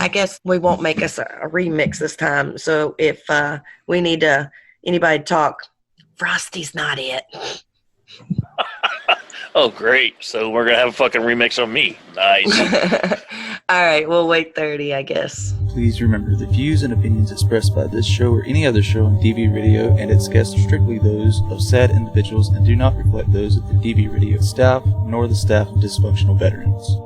I guess we won't make us a remix this time. So if we need anybody to talk, Frosty's not it. Oh, great. So we're going to have a fucking remix on me. Nice. All right, we'll wait 30, I guess. Please remember, the views and opinions expressed by this show or any other show on DV Radio and its guests are strictly those of said individuals and do not reflect those of the DV Radio staff nor the staff of Dysfunctional Veterans.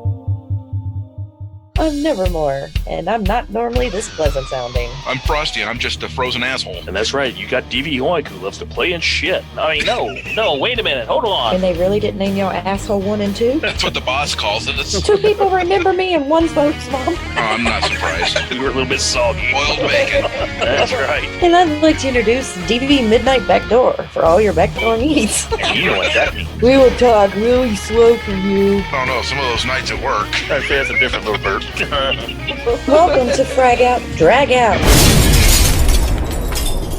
I'm Nevermore, and I'm not normally this pleasant sounding. I'm Frosty, and I'm just a frozen asshole. And that's right, you got DV Oink who loves to play and shit. I mean, no, wait a minute, hold on. And they really didn't name y'all asshole 1 and 2? That's what the boss calls it. 2 people remember me and 1's folks, Mom. Oh, I'm not surprised. We were a little bit soggy. Boiled bacon. That's right. And I'd like to introduce DV Midnight Backdoor for all your backdoor needs. You know what that means. We will talk really slow for you. I don't know, some of those nights at work. I'd say that's a different little bird. Welcome to Frag Out, Drag Out.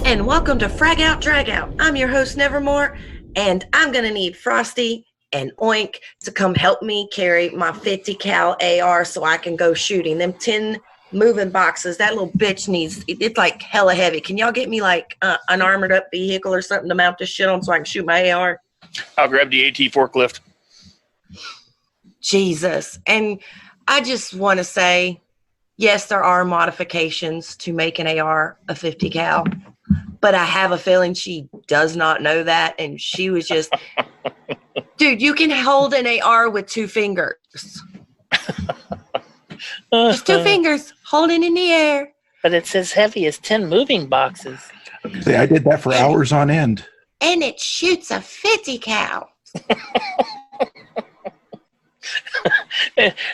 And welcome to Frag Out, Drag Out. I'm your host, Nevermore, and I'm going to need Frosty and Oink to come help me carry my 50 cal AR so I can go shooting. Them 10 moving boxes, that little bitch needs, it's like hella heavy. Can y'all get me like an armored up vehicle or something to mount this shit on so I can shoot my AR? I'll grab the AT forklift. Jesus. And I just want to say, yes, there are modifications to make an AR a 50 cal, but I have a feeling she does not know that, and she was just, dude, you can hold an AR with 2 fingers. Just 2 fingers, holding in the air. But it's as heavy as 10 moving boxes. See, I did that for hours on end. And it shoots a 50 cal.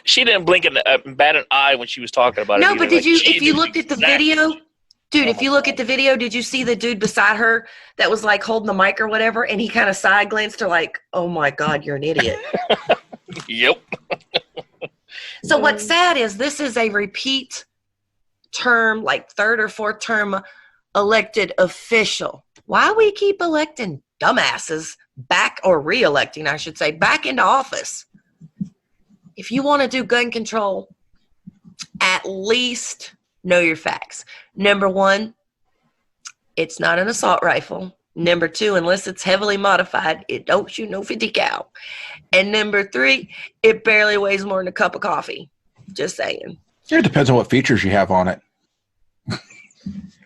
She didn't blink and bat an eye when she was talking about it. No, either. but did Like, you, she if you knew looked at the exactly. video, dude, if you look at the video, did you see the dude beside her that was like holding the mic or whatever, and he kind of side glanced her like, oh my God, you're an idiot. Yep. So what's sad is this is a repeat term, like 3rd or 4th term elected official. Why we keep electing dumbasses back, or re-electing, I should say, back into office? If you want to do gun control, at least know your facts. Number 1, it's not an assault rifle. Number 2, unless it's heavily modified, it don't shoot no 50 cal. And number 3, it barely weighs more than a cup of coffee. Just saying. It depends on what features you have on it.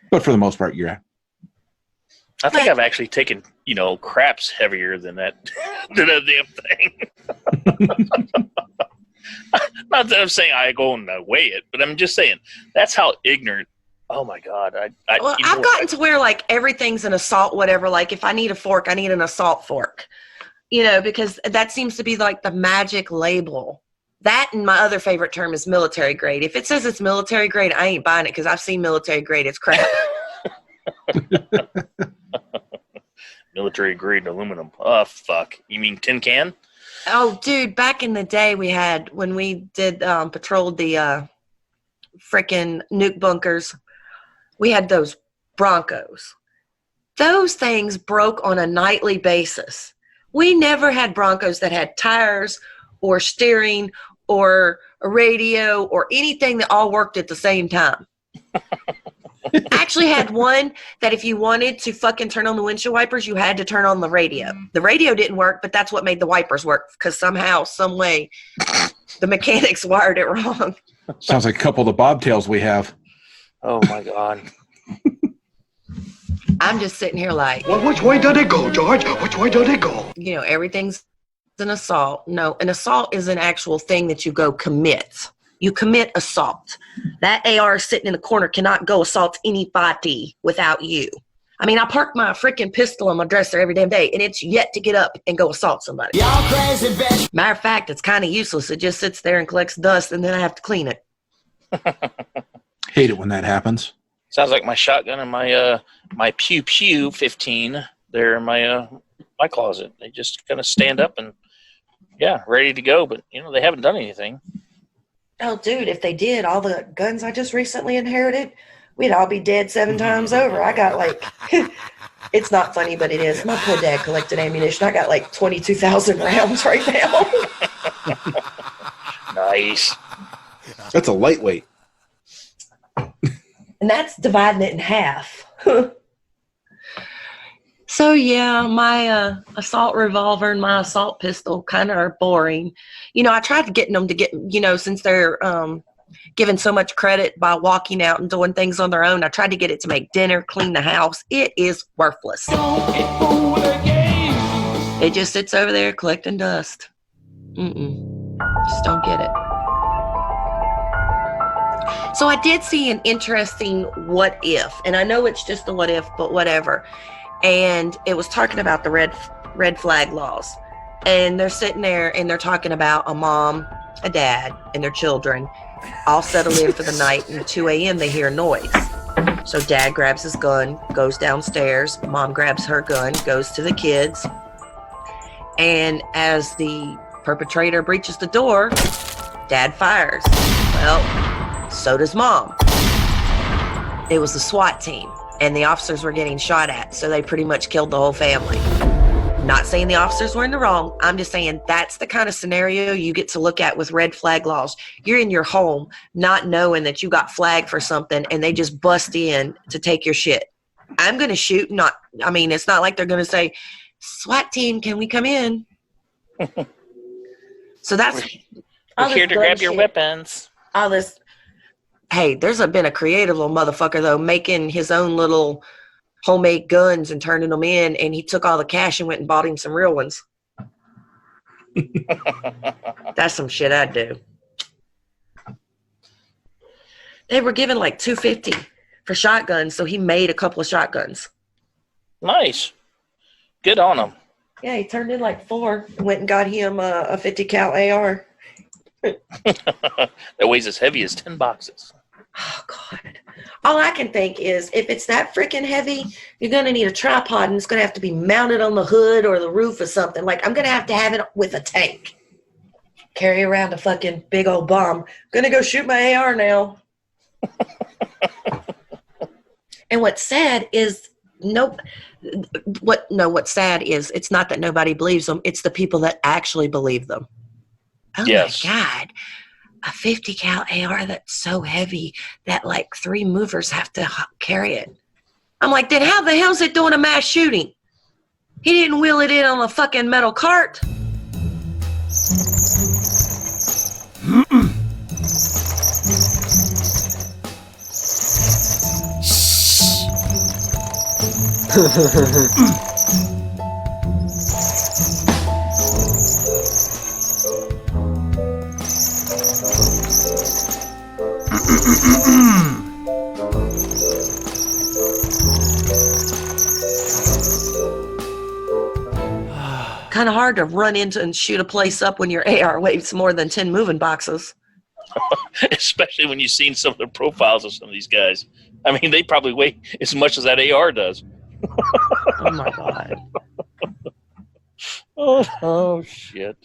But for the most part, yeah. I think I've actually taken, craps heavier than that, than that damn thing. Not that I'm saying I go and weigh it, but I'm just saying that's how ignorant. Oh my God! I've gotten to where like everything's an assault, whatever. Like if I need a fork, I need an assault fork. Because that seems to be like the magic label. That and my other favorite term is military grade. If it says it's military grade, I ain't buying it because I've seen military grade. It's crap. Military grade aluminum. Oh fuck! You mean tin can? Oh, dude, back in the day when we did patrolled the frickin' nuke bunkers, we had those Broncos. Those things broke on a nightly basis. We never had Broncos that had tires or steering or a radio or anything that all worked at the same time. I actually had one that if you wanted to fucking turn on the windshield wipers, you had to turn on the radio. The radio didn't work, but that's what made the wipers work because somehow, some way, the mechanics wired it wrong. Sounds like a couple of the bobtails we have. Oh my God! I'm just sitting here like, Well, which way did it go, George? Which way did it go? Everything's an assault. No, an assault is an actual thing that you go commit. You commit assault. That AR sitting in the corner cannot go assault anybody without you. I mean, I park my freaking pistol on my dresser every damn day, and it's yet to get up and go assault somebody. Y'all crazy, bitch. Matter of fact, it's kind of useless. It just sits there and collects dust, and then I have to clean it. Hate it when that happens. Sounds like my shotgun and my Pew Pew 15. They're in my closet. They just kind of stand up and ready to go. But they haven't done anything. Oh, dude, if they did, all the guns I just recently inherited, we'd all be dead 7 times over. I got like, it's not funny, but it is. My poor dad collected ammunition. I got like 22,000 rounds right now. Nice. That's a lightweight. And that's dividing it in half. So, yeah, my assault revolver and my assault pistol kind of are boring. I tried getting them to get, since they're given so much credit by walking out and doing things on their own, I tried to get it to make dinner, clean the house. It is worthless. It just sits over there collecting dust. Just don't get it. So I did see an interesting what if, and I know it's just a what if, but whatever. And it was talking about the red flag laws. And they're sitting there and they're talking about a mom, a dad, and their children all settle in for the night, and at 2 a.m. they hear a noise. So dad grabs his gun, goes downstairs, mom grabs her gun, goes to the kids. And as the perpetrator breaches the door, dad fires. Well, so does mom. It was the SWAT team, and the officers were getting shot at, so they pretty much killed the whole family. Not saying the officers were in the wrong. I'm just saying that's the kind of scenario you get to look at with red flag laws. You're in your home not knowing that you got flagged for something, and they just bust in to take your shit. I'm going to shoot. It's not like they're going to say, SWAT team, can we come in? So that's... We're here to grab your weapons. All this... Hey, there's been a creative little motherfucker, though, making his own little homemade guns and turning them in, and he took all the cash and went and bought him some real ones. That's some shit I'd do. They were given like $250 for shotguns, so he made a couple of shotguns. Nice. Good on him. Yeah, he turned in like 4 and went and got him a 50 cal AR. That weighs as heavy as 10 boxes. Oh, God. All I can think is if it's that freaking heavy, you're going to need a tripod, and it's going to have to be mounted on the hood or the roof or something. Like, I'm going to have it with a tank. Carry around a fucking big old bomb. Going to go shoot my AR now. And what's sad is what's sad is it's not that nobody believes them. It's the people that actually believe them. Oh, yes. My God. A 50 cal AR that's so heavy that like 3 movers have to carry it. I'm like, then how the hell is it doing a mass shooting? He didn't wheel it in on a fucking metal cart. Kind of hard to run into and shoot a place up when your AR weighs more than 10 moving boxes. Especially when you've seen some of the profiles of some of these guys. I mean, they probably weigh as much as that AR does. Oh, my God. Oh, shit.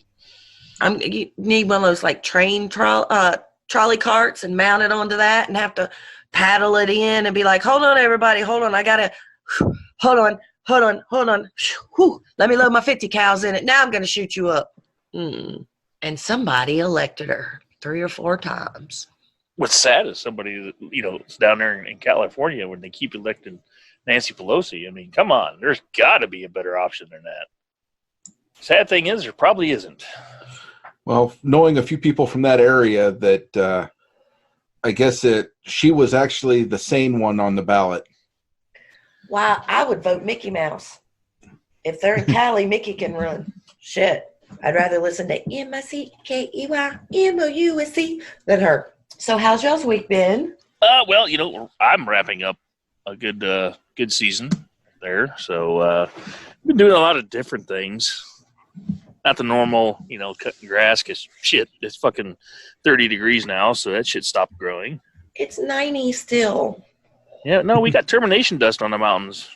You need one of those, like, train trolley carts and mount it onto that and have to paddle it in and be like, hold on, everybody, hold on. I got to, hold on. Whew, let me load my 50 cals in it. Now I'm going to shoot you up. And somebody elected her 3 or 4 times. What's sad is somebody that, is down there in California when they keep electing Nancy Pelosi. I mean, come on. There's got to be a better option than that. Sad thing is, there probably isn't. Well, knowing a few people from that area, that I guess she was actually the sane one on the ballot. Wow, I would vote Mickey Mouse. If they're in Cali, Mickey can run. Shit. I'd rather listen to MICKEYMOUSC than her. So how's y'all's week been? Well, I'm wrapping up a good season there. So I've been doing a lot of different things. Not the normal, cutting grass because shit, it's fucking 30 degrees now, so that shit stopped growing. It's 90 still. Yeah, no, we got termination dust on the mountains.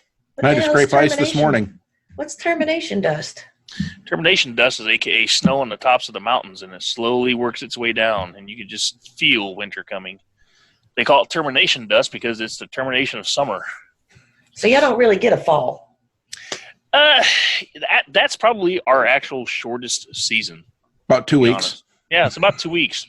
I had to scrape ice this morning. What's termination dust? Termination dust is AKA snow on the tops of the mountains, and it slowly works its way down, and you can just feel winter coming. They call it termination dust because it's the termination of summer. So y'all don't really get a fall? That's probably our actual shortest season. About 2 weeks. Honest. Yeah, it's about 2 weeks.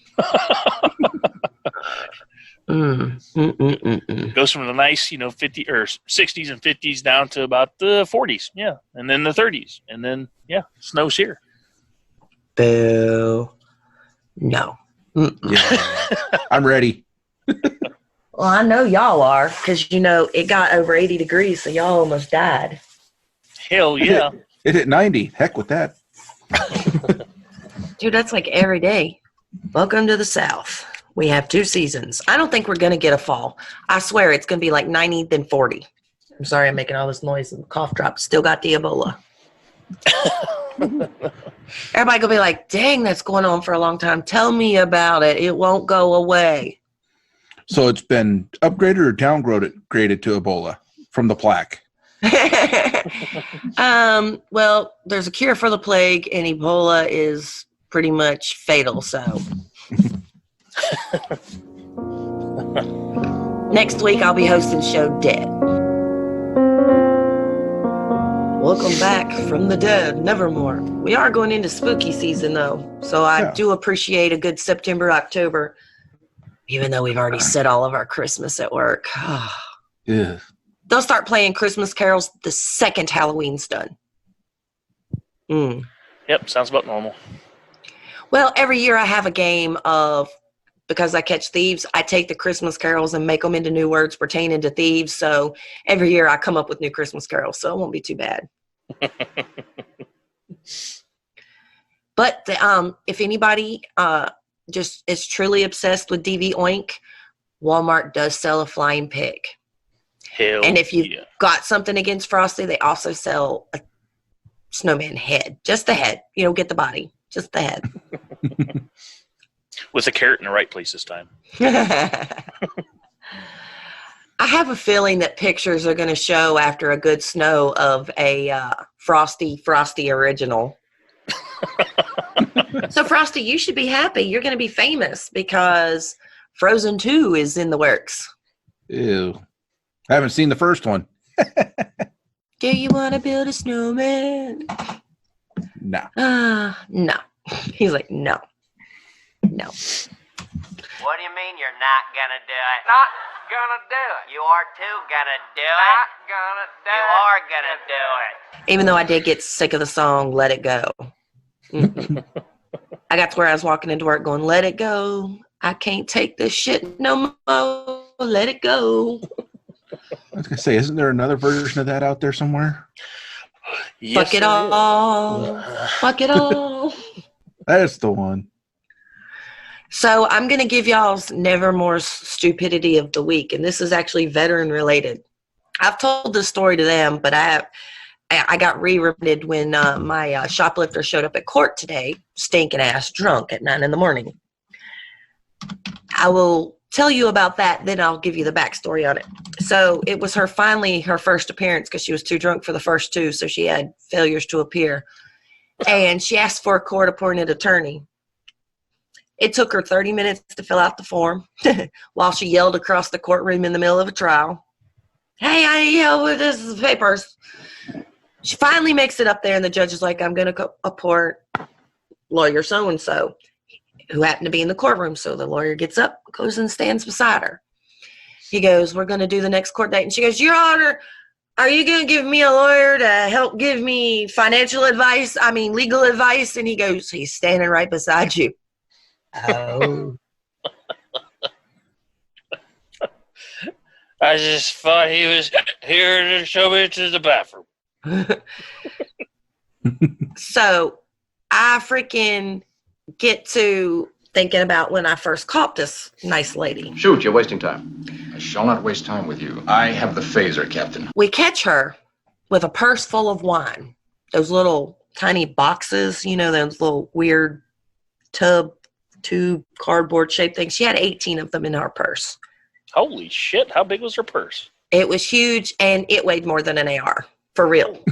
It goes from the nice, 50 or 60s and 50s down to about the 40s. Yeah. And then the 30s. And then, snow's here. Boo. No. Yeah. I'm ready. Well, I know y'all are because, it got over 80 degrees, so y'all almost died. Hell yeah. It hit 90. Heck with that. Dude, that's like every day. Welcome to the South. We have 2 seasons. I don't think we're going to get a fall. I swear it's going to be like 90 then 40. I'm sorry I'm making all this noise and cough drop. Still got the Ebola. Everybody going to be like, dang, that's going on for a long time. Tell me about it. It won't go away. So it's been upgraded or downgraded to Ebola from the plaque? Well, there's a cure for the plague, and Ebola is pretty much fatal, so. Next week, I'll be hosting show Dead. Welcome back from the dead, Nevermore. We are going into spooky season, though, so I do appreciate a good September, October, even though we've already set all of our Christmas at work. Yeah. They'll start playing Christmas carols the second Halloween's done. Yep, sounds about normal. Well, every year I have a game of, because I catch thieves, I take the Christmas carols and make them into new words pertaining to thieves. So every year I come up with new Christmas carols, so it won't be too bad. But if anybody just is truly obsessed with DV Oink, Walmart does sell a flying pig. Hell and if you've got something against Frosty, they also sell a snowman head. Just the head. You don't get the body. Just the head. With a carrot in the right place this time. I have a feeling that pictures are going to show after a good snow of a Frosty original. So, Frosty, you should be happy. You're going to be famous because Frozen 2 is in the works. Ew. I haven't seen the first one. Do you want to build a snowman? No. No. He's like, no. No. What do you mean you're not gonna do it? Not gonna do it. You are too gonna do it. Not gonna do it. You are gonna do it. Even though I did get sick of the song, Let It Go. I got to where I was walking into work going, let it go. I can't take this shit no more. Let it go. I was going to say, isn't there another version of that out there somewhere? Yes, Fuck it all. Fuck it all. That's the one. So I'm going to give y'all's Nevermore's stupidity of the week, and this is actually veteran related. I've told this story to them, but I got re-reminded when my shoplifter showed up at court today, stinking ass drunk at 9 a.m. I will tell you about that, then I'll give you the backstory on it. So it was finally her first appearance because she was too drunk for the first 2, so she had failures to appear. And she asked for a court-appointed attorney. It took her 30 minutes to fill out the form while she yelled across the courtroom in the middle of a trial. Hey, I yelled with this papers. She finally makes it up there, and the judge is like, I'm going to appoint lawyer so-and-so, who happened to be in the courtroom. So the lawyer gets up, goes and stands beside her. He goes, we're going to do the next court date. And she goes, Your Honor, are you going to give me a lawyer to help give me legal advice? And he goes, he's standing right beside you. Oh. I just thought he was here to show me to the bathroom. So I freaking get to thinking about when I first caught this nice lady. Shoot, you're wasting time. I shall not waste time with you. I have the phaser, Captain. We catch her with a purse full of wine. Those little tiny boxes, those little weird tube cardboard shaped things. She had 18 of them in her purse. Holy shit, how big was her purse? It was huge, and it weighed more than an AR. For real.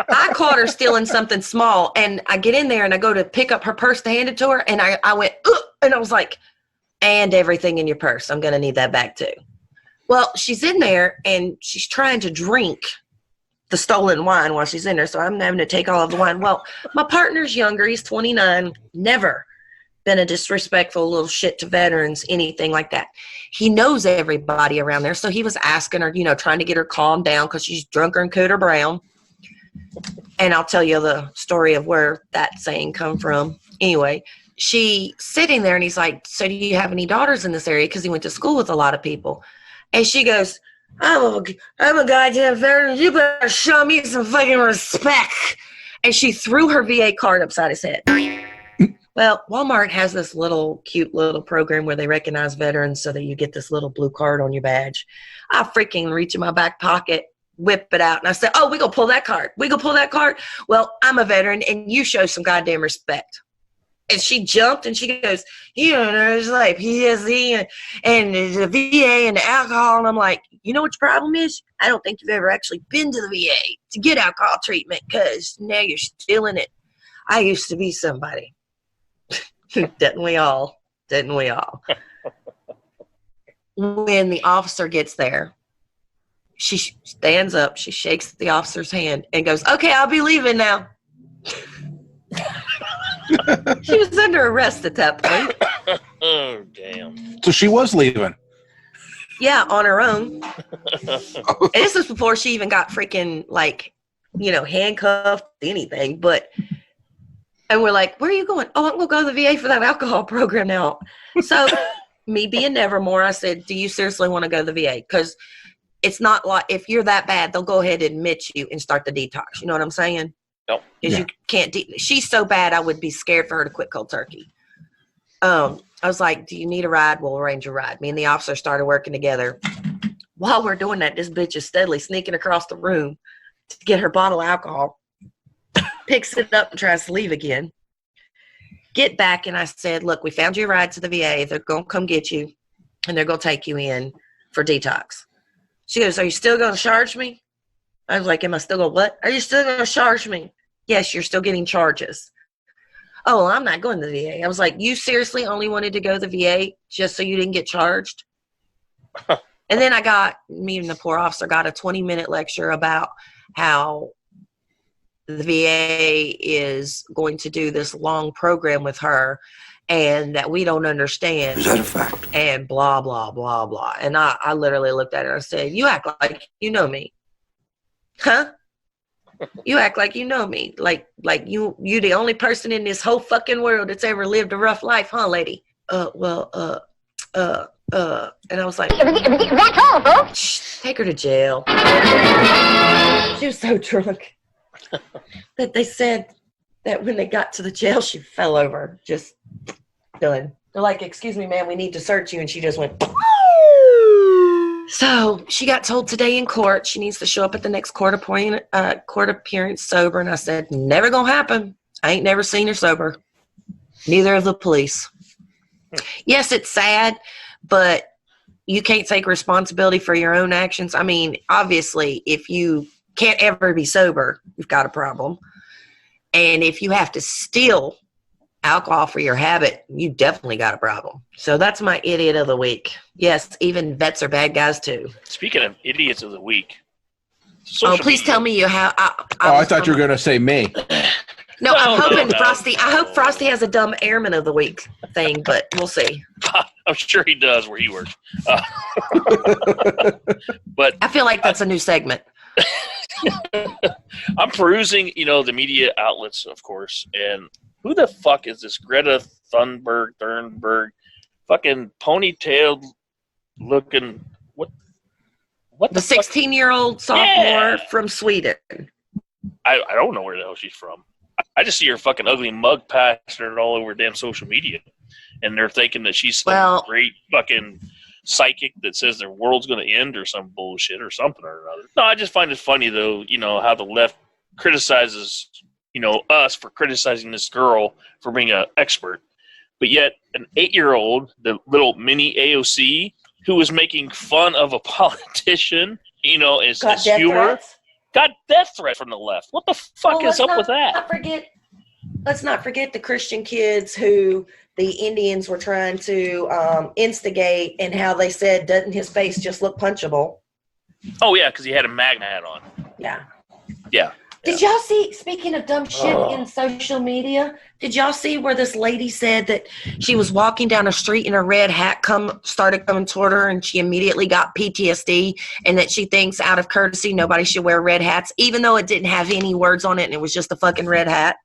I caught her stealing something small, and I get in there, and I go to pick up her purse to hand it to her, and I went, ugh, and I was like, and everything in your purse. I'm going to need that back, too. Well, she's in there, and she's trying to drink the stolen wine while she's in there, so I'm having to take all of the wine. Well, my partner's younger. He's 29. Never been a disrespectful little shit to veterans, anything like that. He knows everybody around there, so he was asking her, trying to get her calmed down because she's drunker than Cooter Brown. And I'll tell you the story of where that saying come from. Anyway, she sitting there, and he's like, so do you have any daughters in this area? Because he went to school with a lot of people. And she goes, I'm a goddamn veteran. You better show me some fucking respect. And she threw her VA card upside his head. Well, Walmart has this little cute little program where they recognize veterans so that you get this little blue card on your badge. I freaking reach in my back pocket, whip it out, and I said, we gonna pull that card. We gonna pull that card? Well, I'm a veteran, and you show some goddamn respect. And she jumped, and she goes, there's like PTSD and the VA and the alcohol. And I'm like, you know what your problem is? I don't think you've ever actually been to the VA to get alcohol treatment because now you're still in it. I used to be somebody. Didn't we all? When the officer gets there, she stands up, she shakes the officer's hand and goes, okay, I'll be leaving now. She was under arrest at that point. Oh, damn. So she was leaving. Yeah, on her own. And this was before she even got freaking, handcuffed, anything. And we're like, where are you going? Oh, I'm going to go to the VA for that alcohol program now. So me being Nevermore, I said, do you seriously want to go to the VA? Because it's not like if you're that bad, they'll go ahead and admit you and start the detox. You know what I'm saying? No. Because you can't. She's so bad, I would be scared for her to quit cold turkey. I was like, do you need a ride? We'll arrange a ride. Me and the officer started working together. While we're doing that, this bitch is steadily sneaking across the room to get her bottle of alcohol. Picks it up and tries to leave again. Get back, and I said, look, we found you a ride to the VA. They're going to come get you, and they're going to take you in for detox. She goes, are you still going to charge me? I was like, am I still going to what? Are you still going to charge me? Yes, you're still getting charges. Oh, well, I'm not going to the VA. I was like, you seriously only wanted to go to the VA just so you didn't get charged? And then me and the poor officer got a 20-minute lecture about how the VA is going to do this long program with her and that we don't understand. Is that a fact? And blah, blah, blah, blah. And I literally looked at her and I said, you act like you know me. Huh? You act like you know me. Like you the only person in this whole fucking world that's ever lived a rough life, huh, lady? And I was like, that's all, folks. Take her to jail. She was so drunk that they said that when they got to the jail, she fell over. Just done. They're like, excuse me, ma'am, we need to search you. And she just went. So she got told today in court she needs to show up at the next court appearance sober. And I said, never gonna happen. I ain't never seen her sober. Neither of the police. Yes, it's sad, but you can't take responsibility for your own actions. I mean, obviously, if you can't ever be sober, you've got a problem. And if you have to steal alcohol for your habit, you definitely got a problem. So that's my idiot of the week. Yes, even vets are bad guys too. Speaking of idiots of the week. Please tell me you have. I thought you were going to say me. No, I'm hoping Frosty. I hope Frosty has a dumb airman of the week thing, but we'll see. I'm sure he does where he works. But I feel like that's a new segment. I'm perusing, the media outlets, of course, and who the fuck is this Greta Thunberg, fucking ponytailed looking, what the 16-year-old sophomore from Sweden. I don't know where the hell she's from. I just see her fucking ugly mug plastered all over damn social media, and they're thinking that she's some great fucking psychic that says their world's going to end or some bullshit or something or another. No, I just find it funny though, how the left criticizes, us for criticizing this girl for being an expert, but yet an 8-year-old, the little mini AOC, who was making fun of a politician, as humor. Got death threat from the left. What the fuck is up with that? Let's not forget the Christian kids who the Indians were trying to instigate, and how they said, doesn't his face just look punchable? Oh, yeah, because he had a MAGA hat on. Yeah. Yeah. Did y'all see, speaking of dumb shit in social media, did y'all see where this lady said that she was walking down a street and a red hat started coming toward her and she immediately got PTSD, and that she thinks out of courtesy nobody should wear red hats, even though it didn't have any words on it and it was just a fucking red hat?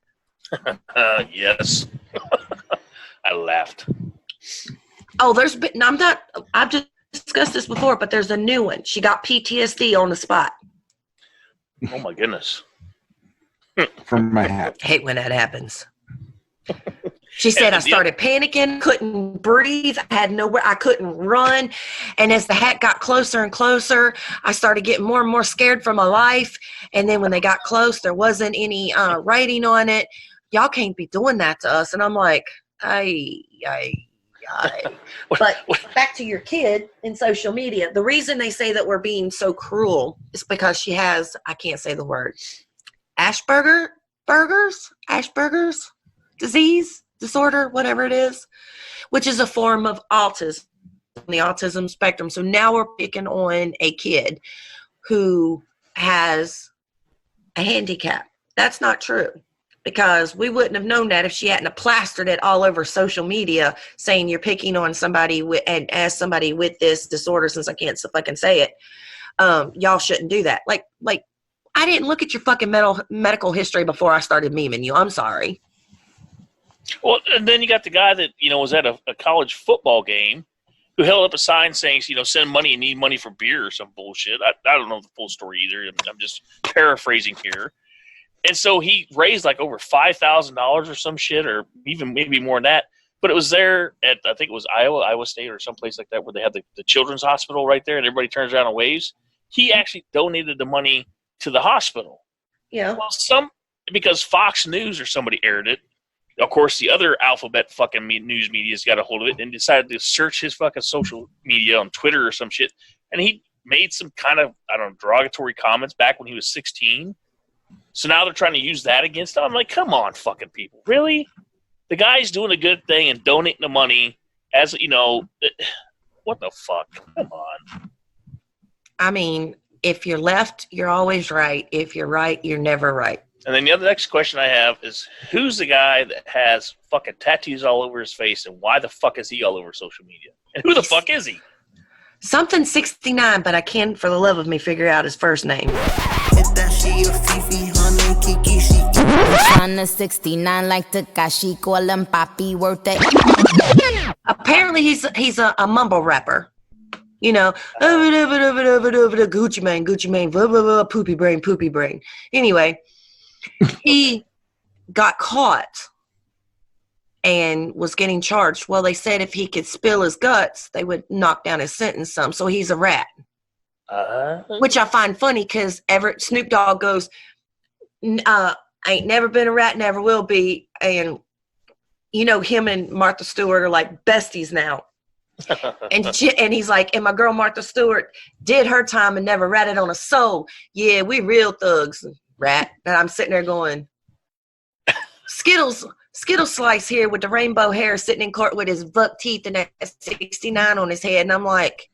Yes. I laughed. Oh, I've just discussed this before, but there's a new one. She got PTSD on the spot. Oh my goodness. From my hat. I hate when that happens. She said, I started panicking, couldn't breathe, I had nowhere, I couldn't run. And as the hat got closer and closer, I started getting more and more scared for my life. And then when they got close, there wasn't any writing on it. Y'all can't be doing that to us. And I'm like, But back to your kid in social media. The reason they say that we're being so cruel is because she has, I can't say the word, Asperger's disorder, whatever it is, which is a form of autism, the autism spectrum. So now we're picking on a kid who has a handicap. That's not true, because we wouldn't have known that if she hadn't have plastered it all over social media saying you're picking on somebody and as somebody with this disorder, since I can't fucking say it, y'all shouldn't do that. Like I didn't look at your fucking medical history before I started memeing you. I'm sorry. Well, and then you got the guy that, was at a college football game who held up a sign saying, send money and need money for beer or some bullshit. I don't know the full story either. I'm just paraphrasing here. And so he raised like over $5,000 or some shit, or even maybe more than that. But it was there at, I think it was Iowa State or someplace like that, where they had the children's hospital right there, and everybody turns around and waves. He actually donated the money to the hospital. Yeah. Well, because Fox News or somebody aired it. Of course, the other alphabet fucking news media's got a hold of it and decided to search his fucking social media on Twitter or some shit. And he made some kind of, derogatory comments back when he was 16. So now they're trying to use that against him. I'm like, come on, fucking people. Really? The guy's doing a good thing and donating the money as, what the fuck? Come on. I mean, if you're left, you're always right. If you're right, you're never right. And then the next question I have is, who's the guy that has fucking tattoos all over his face, and why the fuck is he all over social media? And who the fuck is he? Something 69, but I can't for the love of me figure out his first name. Trying to 69 like Takashi, call him Papi, worth it. Apparently he's a mumble rapper. Gucci Mane, blah, blah, blah, poopy brain. Anyway, he got caught and was getting charged. Well, they said if he could spill his guts, they would knock down his sentence some. So he's a rat. Which I find funny, because Snoop Dogg goes, I ain't never been a rat, never will be. And, him and Martha Stewart are like besties now. and he's like, and my girl Martha Stewart did her time and never ratted on a soul. Yeah, we real thugs, rat. And I'm sitting there going, Skittles Slice here with the rainbow hair sitting in court with his buck teeth and that 69 on his head. And I'm like,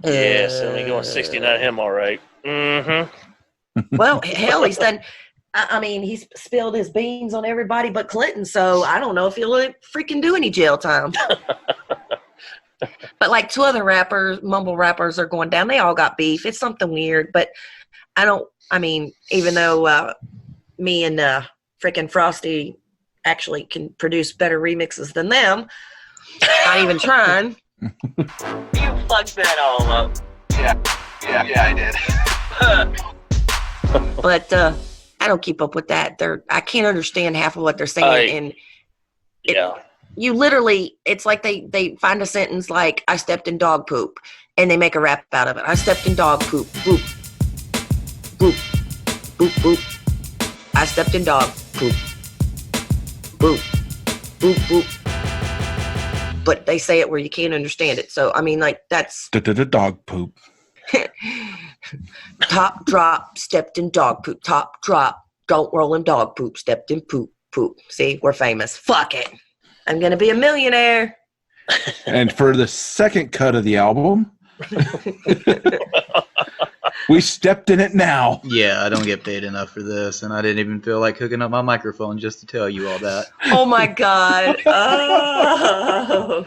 yes, let me go on 69 him, all right. Mm-hmm. Well, hell, he's done. He's spilled his beans on everybody but Clinton, so I don't know if he'll freaking do any jail time. But like 2 other mumble rappers are going down. They all got beef. It's something weird, but even though me and freaking Frosty actually can produce better remixes than them, not even trying. You fucked that all up. Yeah, I did. But I don't keep up with that. I can't understand half of what they're saying. You literally, it's like they find a sentence like, I stepped in dog poop, and they make a rap out of it. I stepped in dog poop. Boop. Boop. Boop, boop. I stepped in dog poop. Boop. Boop, boop. But they say it where you can't understand it. So, that's... Dog poop. Top drop, stepped in dog poop. Top drop, don't roll in dog poop, stepped in poop. See, we're famous. Fuck it. I'm going to be a millionaire. And for the second cut of the album, We stepped in it now. Yeah, I don't get paid enough for this, and I didn't even feel like hooking up my microphone just to tell you all that. Oh my God. Oh.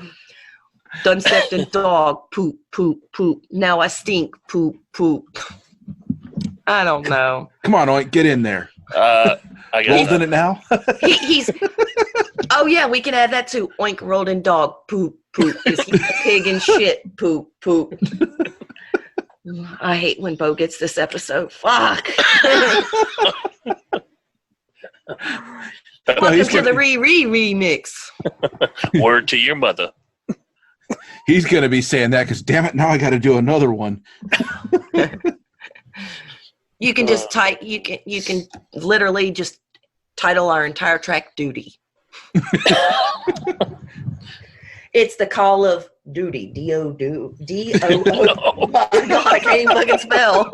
Done stepped in dog. Poop, poop, poop. Now I stink. Poop, poop. I don't know. Come on, Oink, get in there. I guess Rolled in it now? He's. Oh yeah, we can add that too. Oink rolled in dog. Poop, poop. He's a pig and shit. Poop, poop. I hate when Bo gets this episode. Fuck. Welcome to the remix. Word to your mother. He's going to be saying that because, damn it, now I got to do another one. You can just type. You can literally just title our entire track "Doody." It's the call of duty. D-O-O. Oh my God, I can't even fucking spell.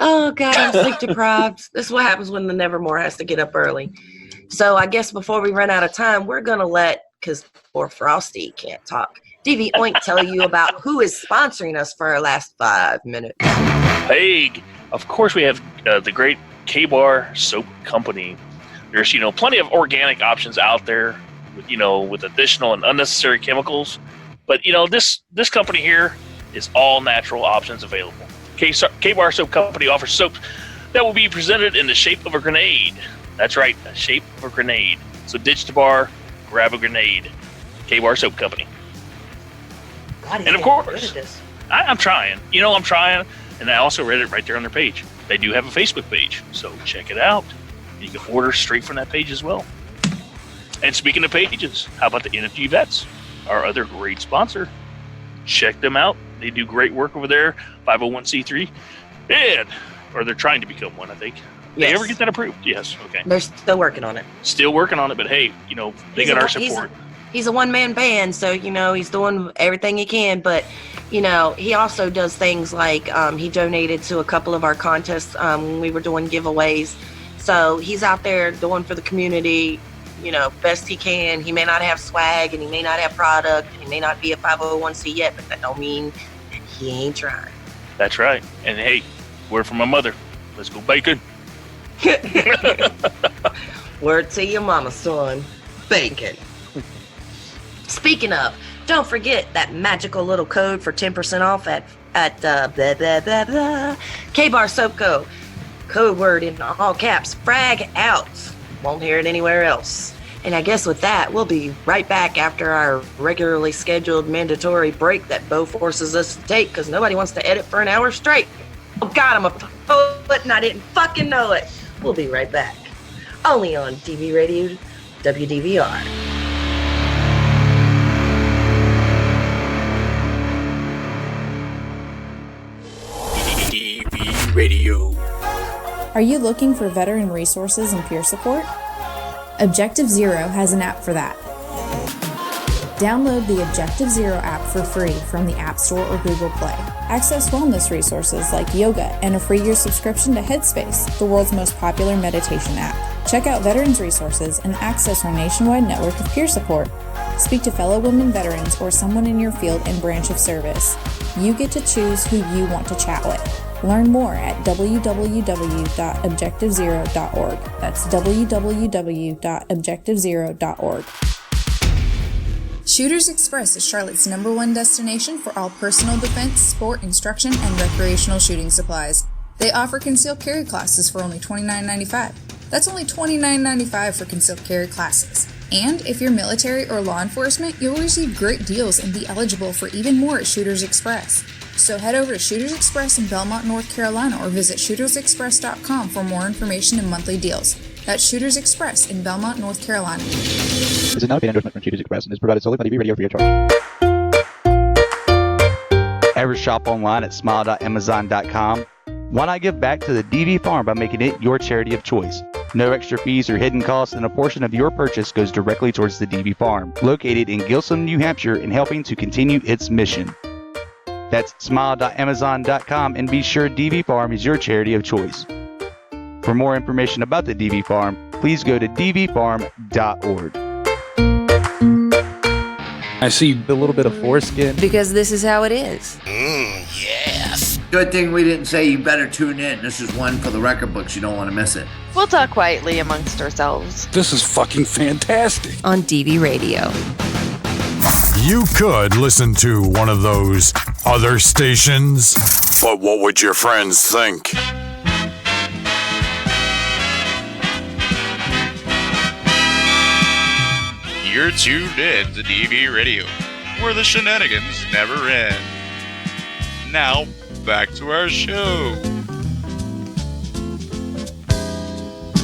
Oh God, I'm sleep deprived. This is what happens when the Nevermore has to get up early. So I guess before we run out of time, we're gonna let, because poor Frosty can't talk, DV Oink tell you about who is sponsoring us for our last 5 minutes. Hey, of course we have the great K-Bar Soap Company. There's, plenty of organic options out there with, with additional and unnecessary chemicals. But, this company here is all natural options available. K-Bar Soap Company offers soaps that will be presented in the shape of a grenade. That's right, the shape of a grenade. So ditch the bar, grab a grenade. K-Bar Soap Company. God, and of course, I'm trying. I'm trying. And I also read it right there on their page. They do have a Facebook page, so check it out. You can order straight from that page as well. And speaking of pages, how about the NFG Vets, our other great sponsor? Check them out. They do great work over there, 501c3, or they're trying to become one, I think. They ever get that approved? Yes. Okay. They're still working on it. Still working on it, but hey, they got our support. He's a one-man band, so, he's doing everything he can, but, he also does things like he donated to a couple of our contests when we were doing giveaways. So he's out there doing for the community, best he can. He may not have swag, and he may not have product, and he may not be a 501c yet, but that don't mean that he ain't trying. That's right. And hey, word from my mother. Let's go bacon. Word to your mama, son. Bacon. Speaking of, don't forget that magical little code for 10% off at K-Bar Soap Co. Code word in all caps, Frag out. Won't hear it anywhere else. And I guess with that, we'll be right back after our regularly scheduled mandatory break that Bo forces us to take because nobody wants to edit for an hour straight. Oh God, I'm a poet and I didn't fucking know it. We'll be right back. Only on DV Radio WDVR. DV Radio. Are you looking for veteran resources and peer support? Objective Zero has an app for that. Download the Objective Zero app for free from the App Store or Google Play. Access wellness resources like yoga and a free year subscription to Headspace, the world's most popular meditation app. Check out veterans resources and access our nationwide network of peer support. Speak to fellow women veterans or someone in your field and branch of service. You get to choose who you want to chat with. Learn more at www.objectivezero.org. That's www.objectivezero.org. Shooters Express is Charlotte's #1 destination for all personal defense, sport, instruction, and recreational shooting supplies. They offer concealed carry classes for only $29.95. That's only $29.95 for concealed carry classes. And if you're military or law enforcement, you'll receive great deals and be eligible for even more at Shooters Express. So head over to Shooters Express in Belmont, North Carolina, or visit shootersexpress.com for more information and monthly deals. That's Shooters Express in Belmont, North Carolina. This is not a paid endorsement from Shooters Express and is provided solely by DV Radio free of charge. Ever shop online at smile.amazon.com? Why not give back to the DV Farm by making it your charity of choice? No extra fees or hidden costs, and a portion of your purchase goes directly towards the DV Farm, located in Gilsum, New Hampshire, and helping to continue its mission. That's smile.amazon.com, and be sure DV Farm is your charity of choice. For more information about the DV Farm, please go to dvfarm.org. I see a little bit of foreskin. Because this is how it is. Yes. Good thing we didn't say you better tune in. This is one for the record books. You don't want to miss it. We'll talk quietly amongst ourselves. This is fucking fantastic. On DV Radio. You could listen to one of those other stations, but what would your friends think? You're tuned in to DV Radio, where the shenanigans never end. Now, back to our show.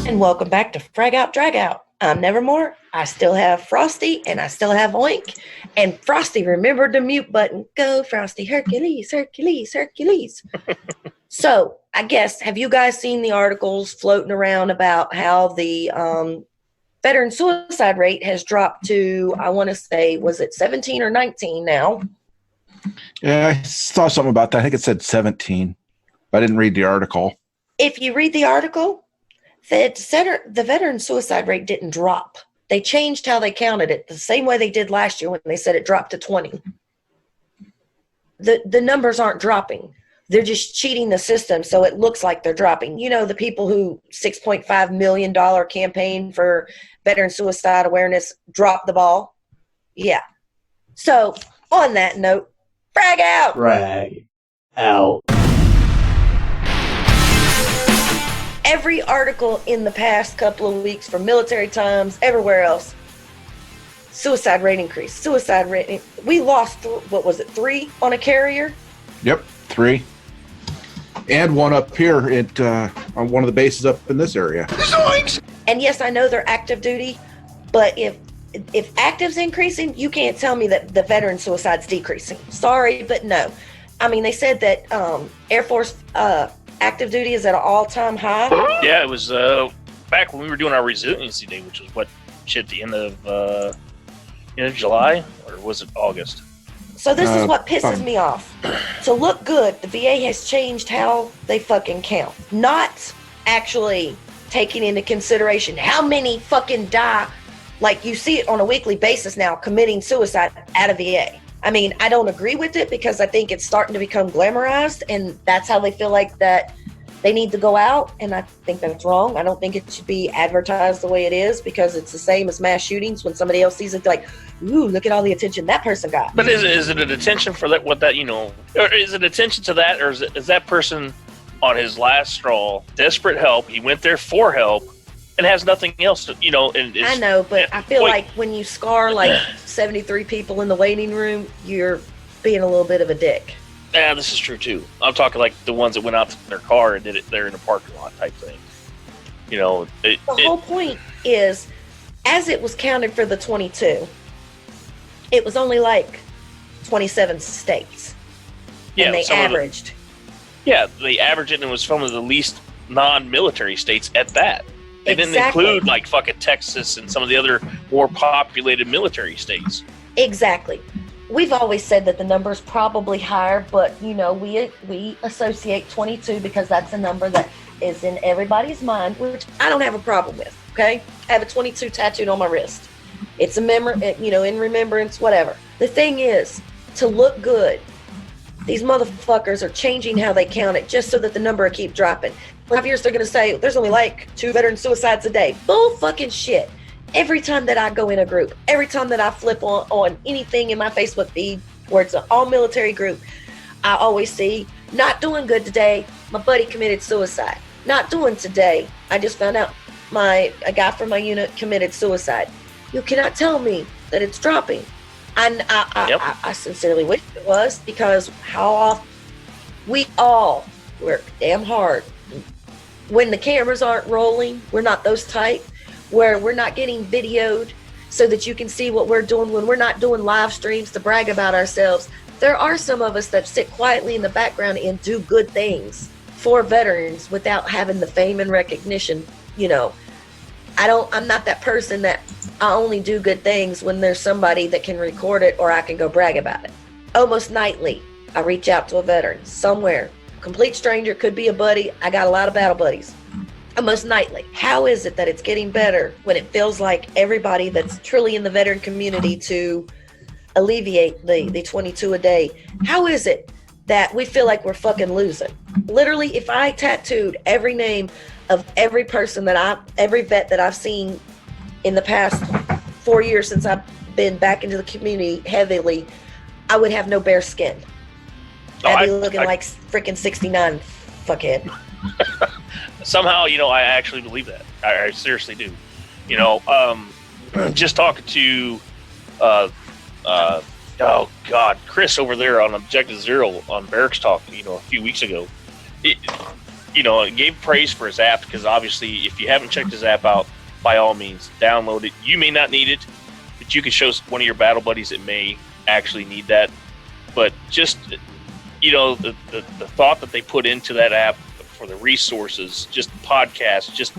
And welcome back to Frag Out, Drag Out. I'm Nevermore. I still have Frosty, and I still have Oink. And Frosty remembered the mute button. Go, Frosty. Hercules, Hercules, Hercules. So, I guess, have you guys seen the articles floating around about how the veteran suicide rate has dropped to, I want to say, was it 17 or 19 now? Yeah, I saw something about that. I think it said 17. I didn't read the article. If you read the article, the veteran suicide rate didn't drop. They changed how they counted it the same way they did last year when they said it dropped to 20. The numbers aren't dropping. They're just cheating the system so it looks like they're dropping. You know, the people who $6.5 million campaign for veteran suicide awareness dropped the ball? Yeah. So, on that note, frag out! Frag out. Every article in the past couple of weeks from Military Times, everywhere else, suicide rate increase, suicide rate. We lost, 3 on a carrier? Yep, 3. And one up here at on one of the bases up in this area. And yes, I know they're active duty, but if active's increasing, you can't tell me that the veteran suicide's decreasing. Sorry, but no. I mean, they said that Air Force active duty is at an all-time high. Yeah, it was back when we were doing our resiliency day, which was the end of July, or was it August? So this is what pisses me off. To look good, the VA has changed how they fucking count. Not actually taking into consideration how many fucking die, like you see it on a weekly basis now, committing suicide at a VA. I mean, I don't agree with it because I think it's starting to become glamorized and that's how they feel like that they need to go out, and I think that's wrong. I don't think it should be advertised the way it is because it's the same as mass shootings. When somebody else sees it, they're like, ooh, look at all the attention that person got. But is it an attention for that? Or is it attention to that, or is that person on his last straw, desperate help? He went there for help and has nothing else to, And I know, but I feel like when you scar like 73 people in the waiting room, you're being a little bit of a dick. Yeah, this is true too. I'm talking like the ones that went out to their car and did it there in a parking lot type thing. The whole point is, as it was counted for the 22, it was only like 27 states. Yeah, and they averaged. They averaged it, and it was from the least non-military states at that. They didn't include like fucking Texas and some of the other more populated military states. Exactly. We've always said that the number's probably higher, but we associate 22 because that's a number that is in everybody's mind, which I don't have a problem with. Okay, I have a 22 tattooed on my wrist. It's a in remembrance, whatever. The thing is, to look good, these motherfuckers are changing how they count it just so that the number will keep dropping. 5 years, they're going to say there's only like 2 veteran suicides a day. Bull fucking shit. Every time that I go in a group, every time that I flip on anything in my Facebook feed where it's an all-military group, I always see, not doing good today, my buddy committed suicide. Not doing today, I just found out a guy from my unit committed suicide. You cannot tell me that it's dropping. I sincerely wish it was, because how often we all work damn hard. When the cameras aren't rolling, we're not those type, where we're not getting videoed so that you can see what we're doing, when we're not doing live streams to brag about ourselves. There are some of us that sit quietly in the background and do good things for veterans without having the fame and recognition. I'm not that person that I only do good things when there's somebody that can record it or I can go brag about it. Almost nightly, I reach out to a veteran somewhere. Complete stranger, could be a buddy. I got a lot of battle buddies. Almost nightly. How is it that it's getting better when it feels like everybody that's truly in the veteran community to alleviate the 22 a day? How is it that we feel like we're fucking losing. Literally, if I tattooed every name of every vet that I've seen in the past 4 years since I've been back into the community heavily, I would have no bare skin. I'd be looking like freaking 69 fuckhead. Somehow, I actually believe that. I seriously do. Just talking to, oh God, Chris over there on Objective Zero on Barracks Talk, a few weeks ago. It gave praise for his app because obviously, if you haven't checked his app out, by all means, download it. You may not need it, but you can show one of your battle buddies that may actually need that. But just, the thought that they put into that app for the resources, just podcasts, just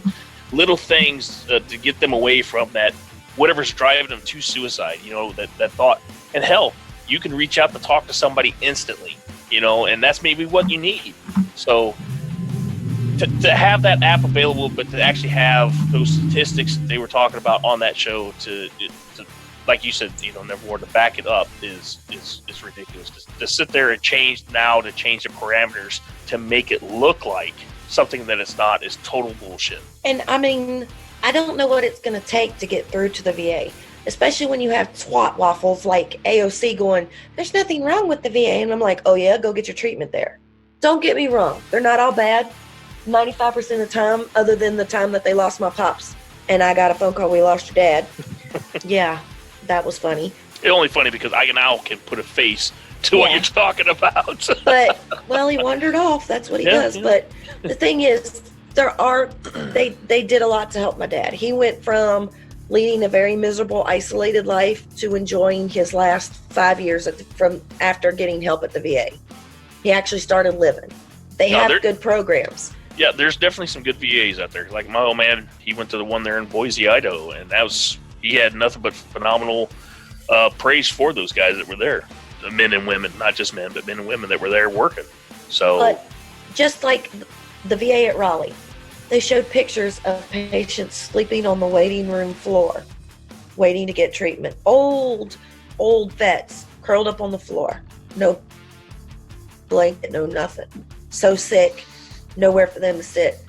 little things to get them away from that, whatever's driving them to suicide, that thought. And hell, you can reach out to talk to somebody instantly, and that's maybe what you need. So to have that app available, but to actually have those statistics that they were talking about on that show to like you said, Nevermore, to back it up is ridiculous. To sit there and change the parameters to make it look like something that it's not is total bullshit. And I mean, I don't know what it's going to take to get through to the VA, especially when you have twat waffles like AOC going, there's nothing wrong with the VA. And I'm like, oh yeah, go get your treatment there. Don't get me wrong. They're not all bad 95% of the time, other than the time that they lost my pops. And I got a phone call, we lost your dad. Yeah, that was funny. It's only funny because I now can put a face to what you're talking about. But, well, he wandered off. That's what he does. Yeah. But the thing is, they did a lot to help my dad. He went from leading a very miserable, isolated life to enjoying his last 5 years from after getting help at the VA. He actually started living. They have good programs. Yeah, there's definitely some good VAs out there. Like my old man, he went to the one there in Boise, Idaho, and he had nothing but phenomenal praise for those guys that were there. The men and women, not just men, but men and women that were there working. So, but just like the VA at Raleigh, they showed pictures of patients sleeping on the waiting room floor, waiting to get treatment. Old vets curled up on the floor. No blanket, no nothing. So sick, nowhere for them to sit.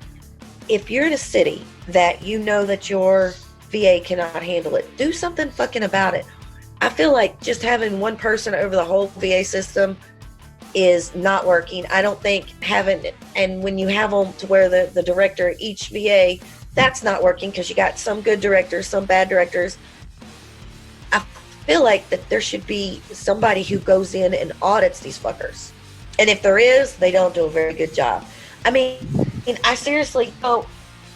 If you're in a city that you know that your VA cannot handle it, do something fucking about it. I feel like just having one person over the whole VA system is not working. I don't think and when you have them to where the director at each VA, that's not working because you got some good directors, some bad directors. I feel like that there should be somebody who goes in and audits these fuckers. And if there is, they don't do a very good job. I mean, I seriously,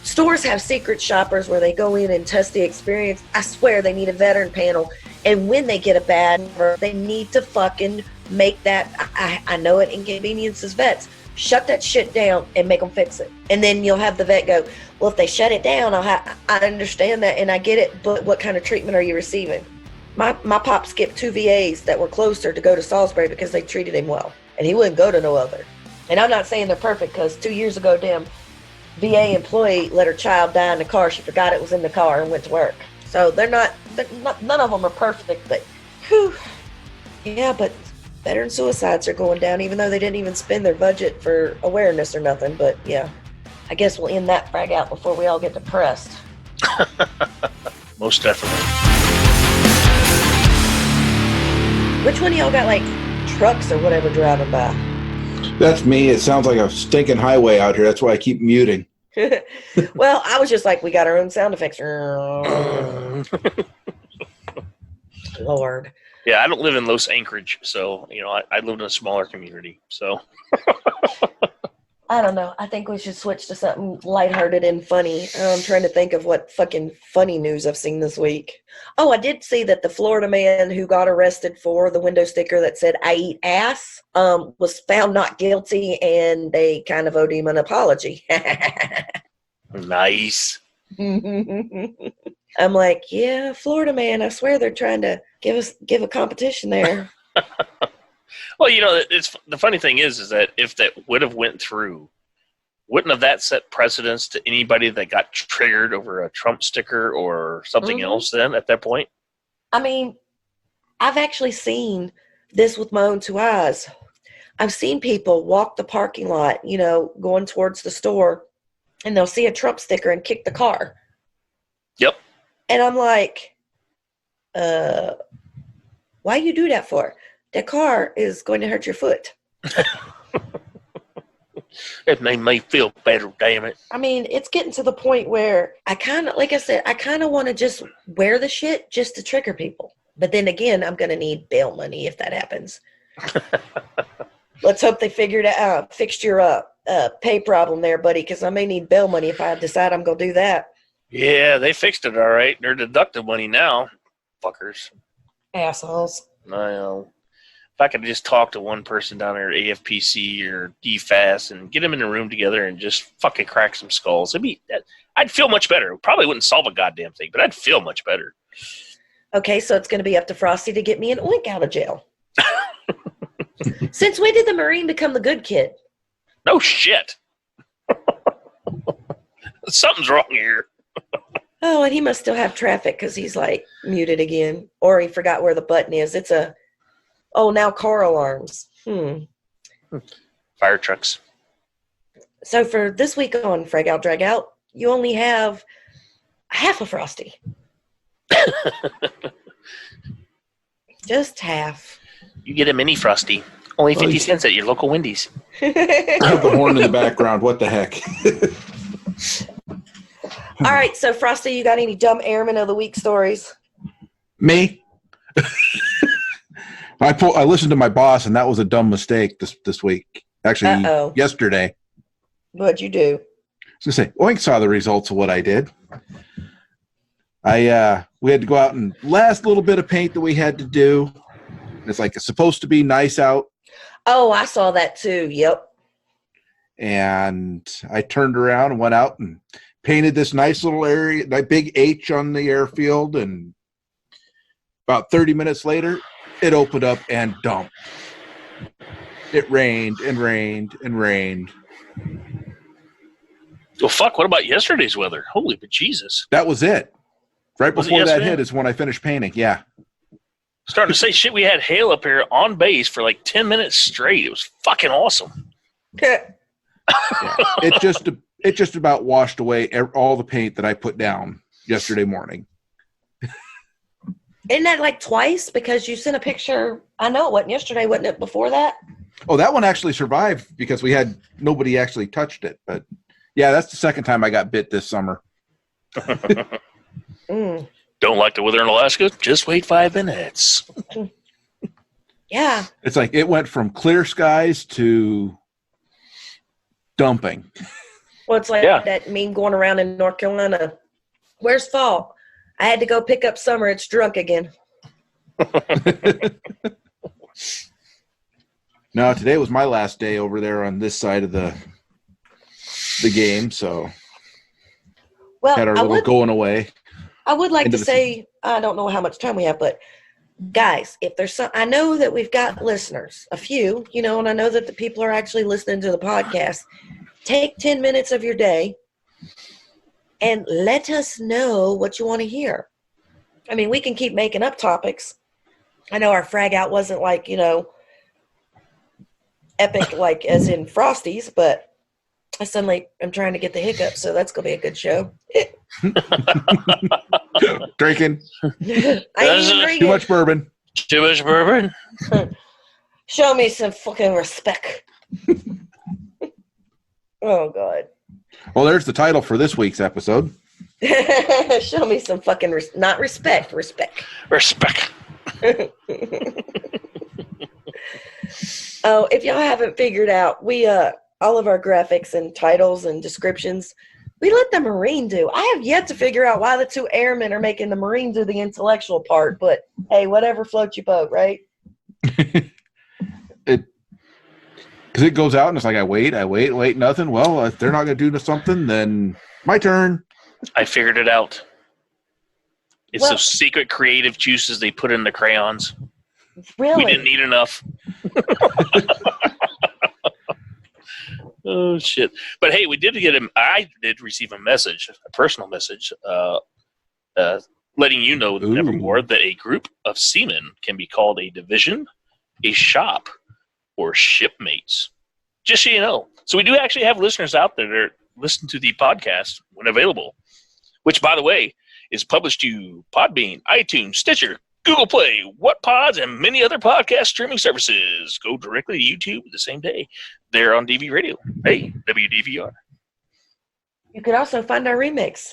stores have secret shoppers where they go in and test the experience. I swear they need a veteran panel. And when they get a bad, they need to fucking make that, I know it inconveniences vets. Shut that shit down and make them fix it. And then you'll have the vet go, well, if they shut it down, I understand that and I get it, but what kind of treatment are you receiving? My pop skipped 2 VAs that were closer to go to Salisbury because they treated him well. And he wouldn't go to no other. And I'm not saying they're perfect because 2 years ago, damn VA employee let her child die in the car. She forgot it was in the car and went to work. So they're not none of them are perfect, but whew. Yeah, but veteran suicides are going down, even though they didn't even spend their budget for awareness or nothing. But yeah, I guess we'll end that frag out before we all get depressed. Most definitely. Which one of y'all got like trucks or whatever driving by? That's me. It sounds like a stinking highway out here. That's why I keep muting. Well, I was just like, we got our own sound effects. Lord. Yeah, I don't live in Los Anchorage, so I live in a smaller community. So I don't know. I think we should switch to something lighthearted and funny. I'm trying to think of what fucking funny news I've seen this week. Oh, I did see that the Florida man who got arrested for the window sticker that said, I eat ass, was found not guilty, and they kind of owed him an apology. Nice. I'm like, yeah, Florida man, I swear they're trying to give a competition there. Well, it's the funny thing is that if that would have went through, wouldn't have that set precedence to anybody that got triggered over a Trump sticker or something else then at that point? I mean, I've actually seen this with my own 2 eyes. I've seen people walk the parking lot, going towards the store, and they'll see a Trump sticker and kick the car. Yep. And I'm like, why you do that for? That car is going to hurt your foot. It made me feel better, damn it. I mean, it's getting to the point where I kind of want to just wear the shit just to trigger people. But then again, I'm going to need bail money if that happens. Let's hope they fixed your pay problem there, buddy, because I may need bail money if I decide I'm going to do that. Yeah, they fixed it all right. They're deducting money now. Fuckers. Assholes. I know. If I could just talk to one person down there at AFPC or DFAS and get them in a room together and just fucking crack some skulls, I'd feel much better. Probably wouldn't solve a goddamn thing, but I'd feel much better. Okay, so it's going to be up to Frosty to get me an oink out of jail. Since when did the Marine become the good kid? No shit. Something's wrong here. Oh, and he must still have traffic because he's like muted again. Or he forgot where the button is. Now car alarms. Fire trucks. So for this week on Frag Out, Drag Out, you only have half a Frosty. Just half. You get a mini Frosty. Only 50 cents at your local Wendy's. I have the horn in the background. What the heck? All right, so Frosty, you got any dumb airman of the week stories? Me? I listened to my boss, and that was a dumb mistake this week. Actually, yesterday. What'd you do? I was going to say, Oink saw the results of what I did. We had to go out and last little bit of paint that we had to do. It's like it's supposed to be nice out. Oh, I saw that too. Yep. And I turned around and went out and painted this nice little area, that big H on the airfield. And about 30 minutes later, it opened up and dumped. It rained and rained and rained. Well, fuck, what about yesterday's weather? Holy bejesus. That was it. Right before that hit is when I finished painting. Yeah. Starting to say shit, we had hail up here on base for like 10 minutes straight. It was fucking awesome. Yeah. It just about washed away all the paint that I put down yesterday morning. Isn't that like twice? Because you sent a picture. I know it wasn't yesterday, wasn't it before that? Oh, that one actually survived because nobody actually touched it. But yeah, that's the second time I got bit this summer. Don't like the weather in Alaska? Just wait 5 minutes. Yeah. It's like it went from clear skies to dumping. Well, it's like that meme going around in North Carolina. Where's fall? I had to go pick up summer. It's drunk again. No, today was my last day over there on this side of the game, so had our little going away. I would like to say, I don't know how much time we have, but guys, if there's I know that we've got listeners, a few, and I know that the people are actually listening to the podcast. Take 10 minutes of your day and let us know what you want to hear. I mean, we can keep making up topics. I know our frag out wasn't like, epic, like as in Frosties, but I suddenly am trying to get the hiccups, so that's going to be a good show. Drinking. Drinking. Too much bourbon. Too much bourbon? Show me some fucking respect. Oh, God. Well, there's the title for this week's episode. Show me some fucking not respect. Respect. Oh, if y'all haven't figured out, we all of our graphics and titles and descriptions, we let the Marine do. I have yet to figure out why the two airmen are making the Marine do the intellectual part, but hey, whatever floats your boat, right? Because it goes out and it's like, I wait, nothing. Well, if they're not going to do something, then my turn. I figured it out. It's those secret creative juices they put in the crayons. Really? We didn't need enough. Oh, shit. But hey, I did receive a message, a personal message, letting you know, Nevermore, that a group of seamen can be called a division, a shop, or shipmates. Just so you know. So we do actually have listeners out there that listen to the podcast when available, which, by the way, is published to Podbean, iTunes, Stitcher, Google Play, WhatPods, and many other podcast streaming services. Go directly to YouTube the same day. They're on DV Radio. Hey, WDVR. You could also find our remix.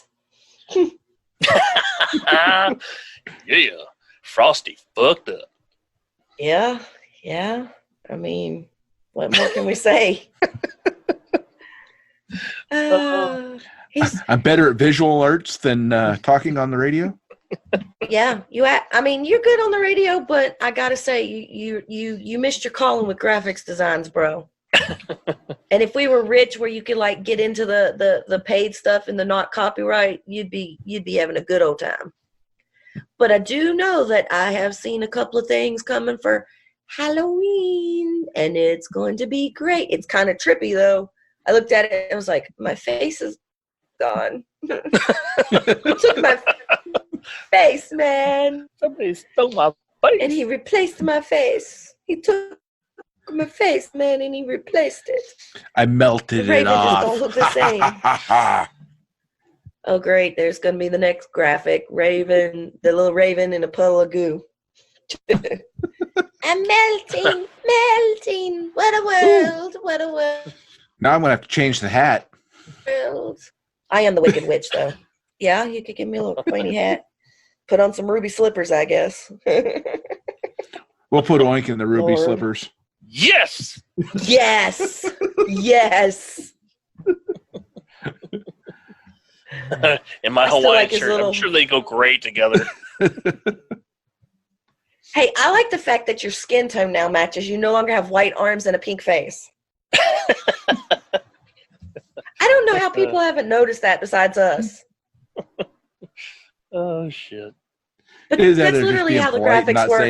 Yeah. Frosty fucked up. Yeah. I mean, what more can we say? I'm better at visual alerts than talking on the radio. Yeah, I mean, you're good on the radio, but I gotta say, you missed your calling with graphics designs, bro. And if we were rich, where you could like get into the paid stuff and the not copyright, you'd be having a good old time. But I do know that I have seen a couple of things coming for Halloween, and it's going to be great. It's kind of trippy though. I looked at it and I was like, my face is gone. He took my face, man. Somebody stole my face. And he replaced my face. He took my face, man, and he replaced it. I melted it off. Just don't look the same. Oh, great. There's going to be the next graphic. Raven, the little raven in a puddle of goo. I'm melting. What a world. What a world. Now I'm going to have to change the hat. I am the Wicked Witch, though. Yeah, you could give me a little pointy hat. Put on some ruby slippers, I guess. We'll put Oink in the ruby slippers. Yes! Yes! Yes! In my Hawaiian shirt, I'm sure they go great together. Hey, I like the fact that your skin tone now matches. You no longer have white arms and a pink face. I don't know how people haven't noticed that besides us. Oh, shit. But that's literally how the graphics work.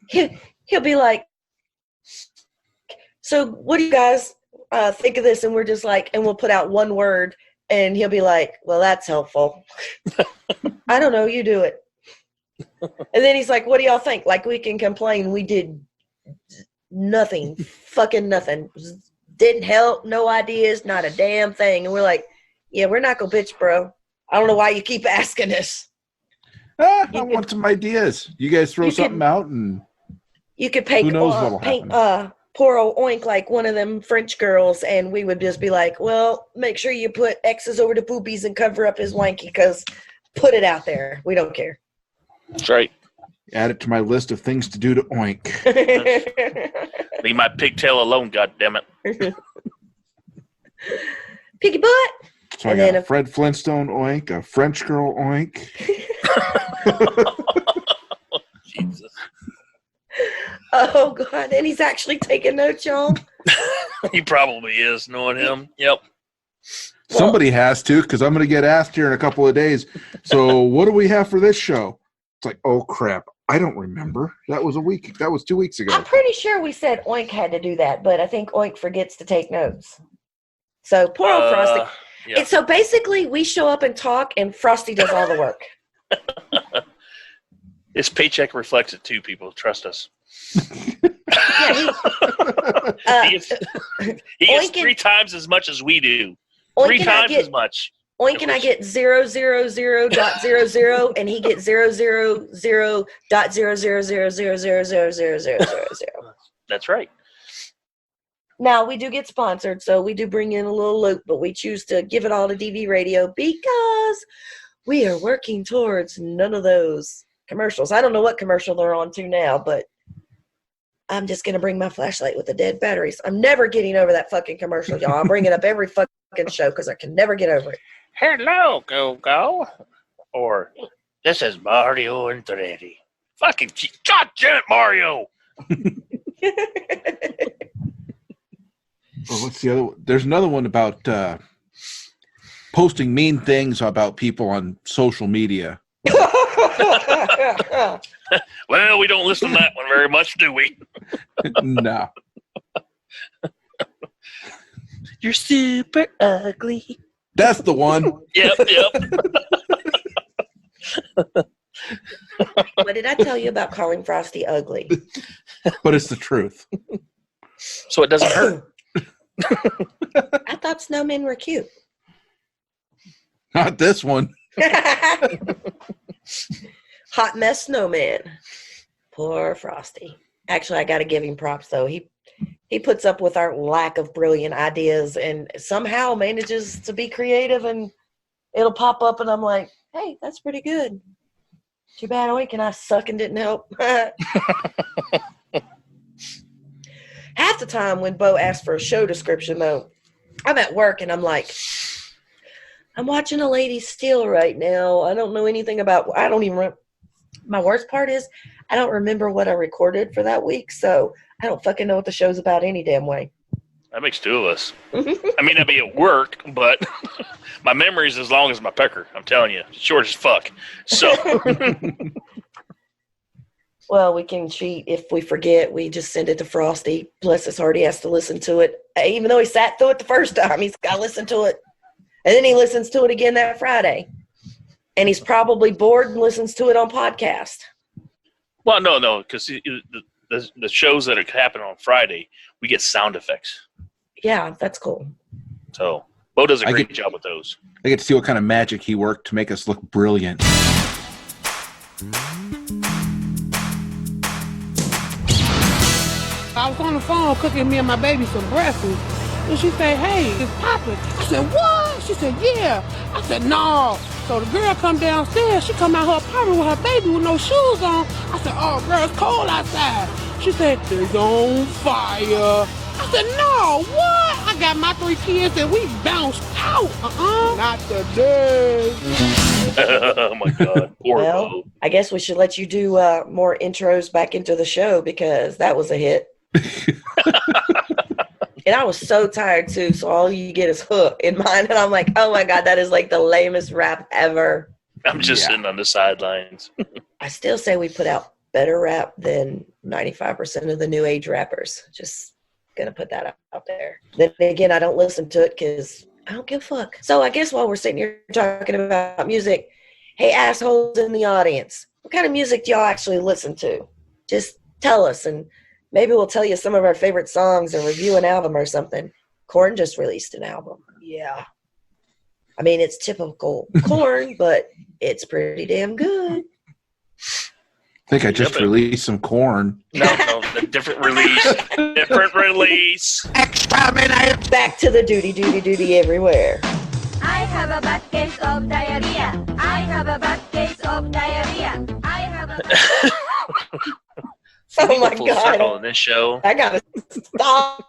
He'll be like, so what do you guys think of this? And we're just like, and we'll put out one word, and he'll be like, well, that's helpful. I don't know, you do it. And then he's like, what do y'all think? Like, we can complain. We did nothing, fucking nothing. Didn't help, no ideas, not a damn thing. And we're like, yeah, we're not gonna bitch, bro. I don't know why you keep asking us. I want some ideas. You guys throw something out, and you could paint poor old Oink like one of them French girls, and we would just be like, well, make sure you put X's over the boobies and cover up his wanky, because put it out there. We don't care. That's right. Add it to my list of things to do to Oink. Leave my pigtail alone, goddammit. Piggy butt. So and I got a Fred Flintstone Oink, a French girl Oink. Jesus. Oh, God. And he's actually taking notes, y'all. He probably is, knowing him. Yep. Somebody has to, because I'm going to get asked here in a couple of days. So what do we have for this show? It's like, oh, crap. I don't remember. That was 2 weeks ago. I'm pretty sure we said Oink had to do that, but I think Oink forgets to take notes. So poor old Frosty. Yeah. So basically, we show up and talk, and Frosty does all the work. His paycheck reflects it too, people. Trust us. Yeah, he gets 3 times as much as we do. 3 times as much. Oink and I get 000.00, and he gets 000.0000000000. That's right. Now, we do get sponsored, so we do bring in a little loot, but we choose to give it all to DV Radio because we are working towards none of those commercials. I don't know what commercial they're on to now, but I'm just going to bring my flashlight with the dead batteries. I'm never getting over that fucking commercial, y'all. I bring it up every fucking show because I can never get over it. Hello, Go-Go. Or, this is Mario and Andretti. Fucking God damn it, Mario! Well, what's the other one? There's another one about posting mean things about people on social media. Well, we don't listen to that one very much, do we? No. You're super ugly. That's the one. Yep. What did I tell you about calling Frosty ugly? But it's the truth. So it doesn't hurt. I thought snowmen were cute. Not this one. Hot mess snowman. Poor Frosty. Actually, I got to give him props, though. He puts up with our lack of brilliant ideas and somehow manages to be creative, and it'll pop up, and I'm like, hey, that's pretty good. Too bad Oink and I suck and didn't help. Half the time when Bo asks for a show description, though, I'm at work, and I'm like, I'm watching a lady steal right now. I don't know anything about, I don't even, my worst part is I don't remember what I recorded for that week, so I don't fucking know what the show's about any damn way. That makes two of us. I mean, I'd be at work, but my memory's as long as my pecker. I'm telling you, short as fuck. So, well, we can cheat if we forget. We just send it to Frosty. Bless his heart, he has to listen to it. Even though he sat through it the first time, he's got to listen to it. And then he listens to it again that Friday. And he's probably bored and listens to it on podcast. well, no, because the shows that happen on Friday, we get sound effects. Yeah, that's cool. So, Bo does a great job with those. I get to see what kind of magic he worked to make us look brilliant. I was on the phone cooking me and my baby some breakfast, and she said, hey, it's popping. I said, what? She said, yeah. I said, no. So the girl come downstairs. She come out her apartment with her baby with no shoes on. I said, oh, girl, it's cold outside. She said, it's on fire. I said, no, what? I got my 3 kids and we bounced out. Not today. Oh, my God. Poor Bo. I guess we should let you do more intros back into the show because that was a hit. And I was so tired, too, so all you get is hook in mine. And I'm like, oh, my God, that is like the lamest rap ever. I'm just sitting on the sidelines. I still say we put out better rap than 95% of the new age rappers. Just gonna put that out there. Then again, I don't listen to it because I don't give a fuck. So I guess while we're sitting here talking about music, hey, assholes in the audience, what kind of music do y'all actually listen to? Just tell us, and maybe we'll tell you some of our favorite songs or review an album or something. Korn just released an album. Yeah. I mean, it's typical Korn, but it's pretty damn good. I think I just released some corn. No, a different release. Different release. Exterminate. Back to the duty everywhere. I have a bad case of diarrhea. I have a bad case of diarrhea. I have a Oh my God. On this show. I gotta stop.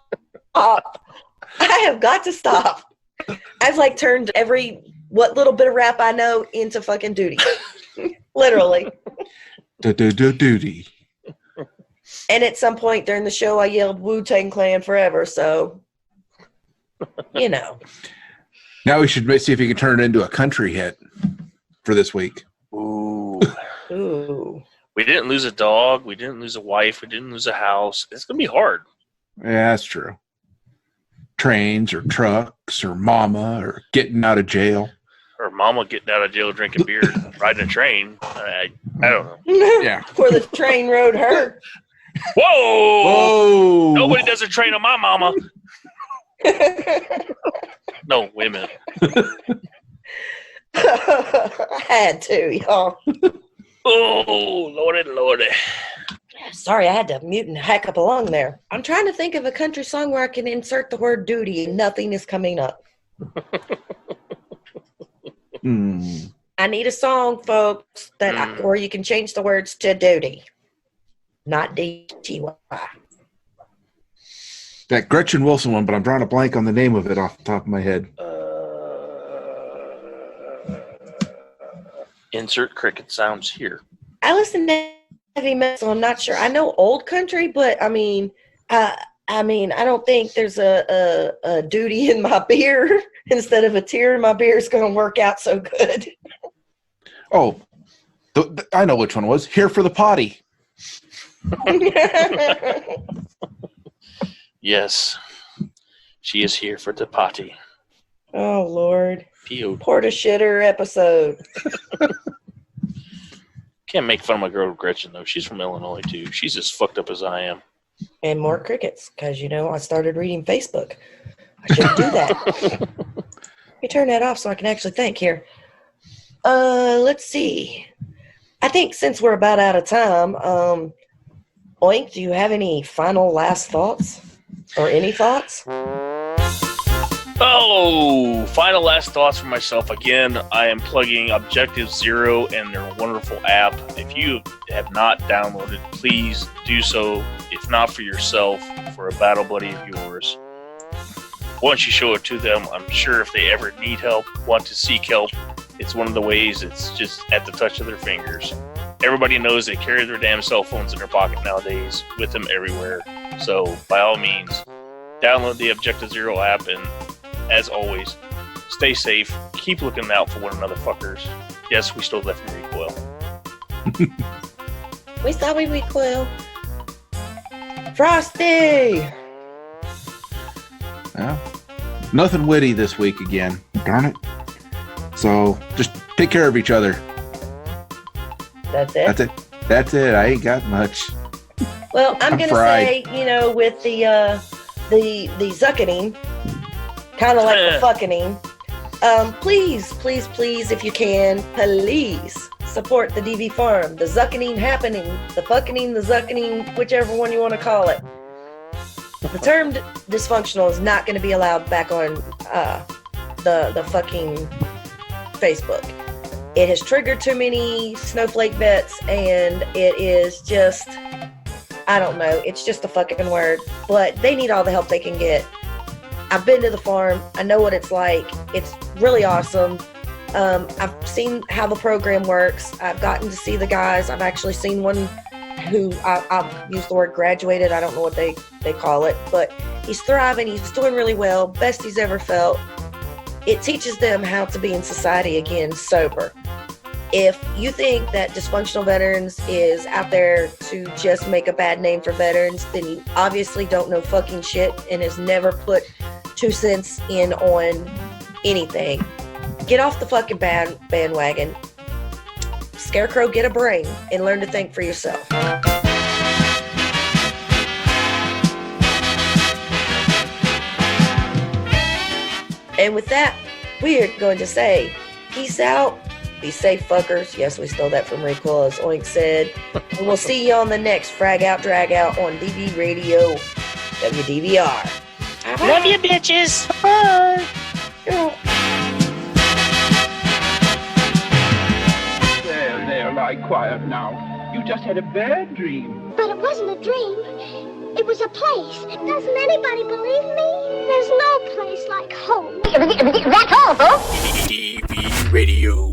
I have got to stop. I've like turned what little bit of rap I know into fucking duty. Literally. Duty. And at some point during the show, I yelled Wu-Tang Clan forever. So, you know. Now we should see if we can turn it into a country hit for this week. Ooh. Ooh. We didn't lose a dog. We didn't lose a wife. We didn't lose a house. It's going to be hard. Yeah, that's true. Trains or trucks or mama or getting out of jail. Or mama getting out of jail drinking beer and riding a train. I don't know. Yeah. Where the train rode her. Whoa! Whoa! Nobody does a train on my mama. No, wait a minute. I had to, y'all. Oh, Lordy. Sorry, I had to mute and hack up along there. I'm trying to think of a country song where I can insert the word duty and nothing is coming up. I need a song, folks, where you can change the words to duty, not DTY. That Gretchen Wilson one, but I'm drawing a blank on the name of it off the top of my head. Insert cricket sounds here. I listen to heavy metal. I'm not sure. I know old country, but I mean, I don't think there's a duty in my beer instead of a tear in my beer is going to work out so good. Oh, I know which one it was. Here for the potty. Yes, she is here for the potty. Oh, Lord. P.O. Porta shitter episode. Can't make fun of my girl Gretchen, though. She's from Illinois, too. She's as fucked up as I am. And more crickets, because, I started reading Facebook. I shouldn't do that. Let me turn that off so I can actually think here. Let's see. I think since we're about out of time, Oink, do you have any final last thoughts? Or any thoughts? Oh, final last thoughts for myself. Again, I am plugging Objective Zero and their wonderful app. If you have not downloaded, please do so. If not for yourself, for a battle buddy of yours. Once you show it to them, I'm sure if they ever need help, want to seek help, it's one of the ways. It's just at the touch of their fingers. Everybody knows they carry their damn cell phones in their pocket nowadays, with them everywhere. So, by all means, download the Objective Zero app, and as always, stay safe. Keep looking out for one another, fuckers. Yes, we stole that from Recoil. We thought we recoil. Frosty! Well, nothing witty this week again. Darn it. So, just take care of each other. That's it? That's it. I ain't got much. Well, I'm going to fried. say, with the zuckening, kind of like the fucking, please, if you can, please support the DV farm. The zuckening happening, the fucking, the zuckening, whichever one you want to call it. The term dysfunctional is not going to be allowed back on the fucking Facebook. It has triggered too many snowflake vets, and it is just, I don't know, it's just a fucking word. But they need all the help they can get. I've been to the farm. I know what it's like. It's really awesome. I've seen how the program works. I've gotten to see the guys. I've actually seen one who, I'll use the word graduated. I don't know what they call it, but he's thriving. He's doing really well. Best he's ever felt. It teaches them how to be in society again sober. If you think that Dysfunctional Veterans is out there to just make a bad name for veterans, then you obviously don't know fucking shit and has never put 2 cents in on anything. Get off the fucking bandwagon. Scarecrow, get a brain and learn to think for yourself. And with that, we are going to say, peace out. Be safe, fuckers. Yes, we stole that from Recoil, as Oink said. And we'll see you on the next Frag Out, Drag Out on DV Radio, WDVR. Love you, bitches. Bye. There, lie quiet now. You just had a bad dream. But it wasn't a dream. It was a place. Doesn't anybody believe me? There's no place like home. That's all, folks. DV Radio.